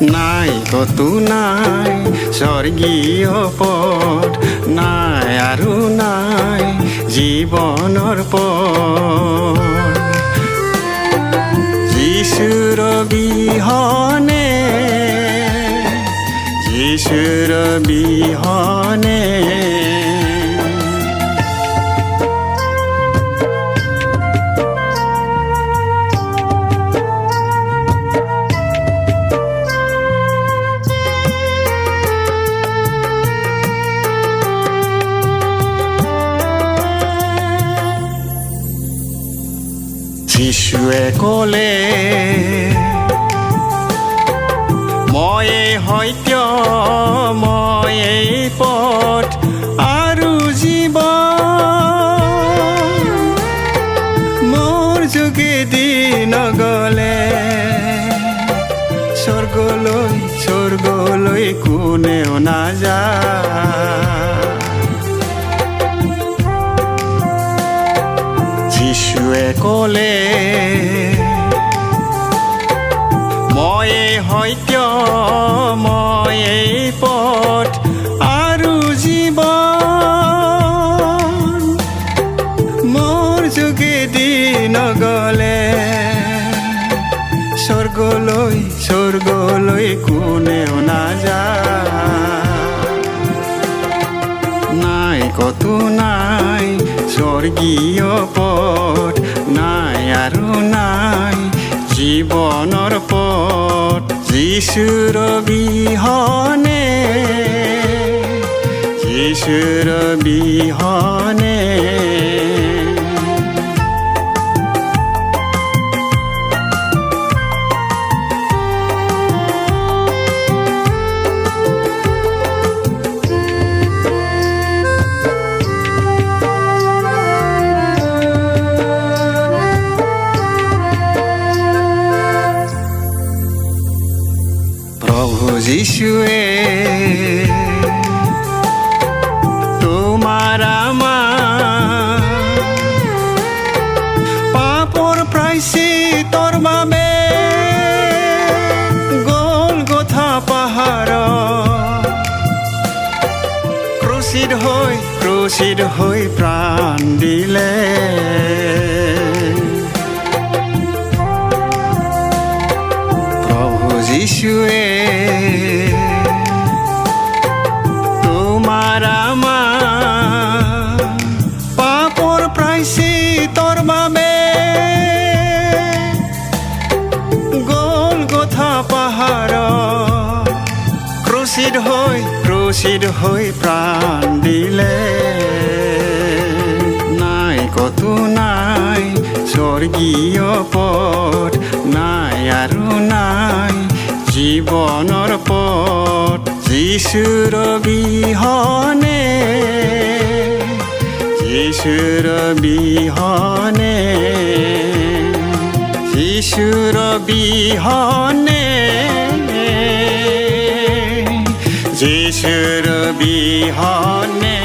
নাই কতো নাই স্বৰ্গীয় পথ, নাই আৰু নাই জীৱনৰ পথ। যিশুৰ বিহনে, যিশুৰ বিহনে যিশুৱে ক'লে ময়েই সত্য, ময়েই পথ আৰু জীৱন, মোৰ যোগেদি নগ'লে স্বৰ্গলৈ কোনেও নাযায়। যিশুৱে ক'লে ময়েই সত্য, ময়েই পথ আৰু জীৱন, মোৰ যোগেদি নগ'লে স্বৰ্গলৈ কোনেও নাযায়। নাই কতো নাই স্বৰ্গীয় পথ, নাই আৰু নাই জীৱনৰ পথ। যিশুৰ বিহনে, যিশুৰ বিহনে প্ৰভু যিশুৱে তোমাৰ আমাৰ পাপৰ প্ৰায়শ্চিত্তৰ বাবে গলগথা পাহাৰত ক্ৰুচিত হৈ প্ৰাণ দিলে। প্ৰভু যিশুৱে তোমাৰ আমাৰ পাপৰ প্ৰায়শ্চিত্তৰ বাবে গলগথা পাহাৰত ক্ৰুচিত হৈ প্ৰাণ দিলে। নাই কতো নাই স্বৰ্গীয় পথ, নাই আৰু নাই জীৱনৰ পথ। যিশুৰ বিহনে, যিশুৰ বিহনে, যিশুৰ বিহনে, যিশুৰ বিহনে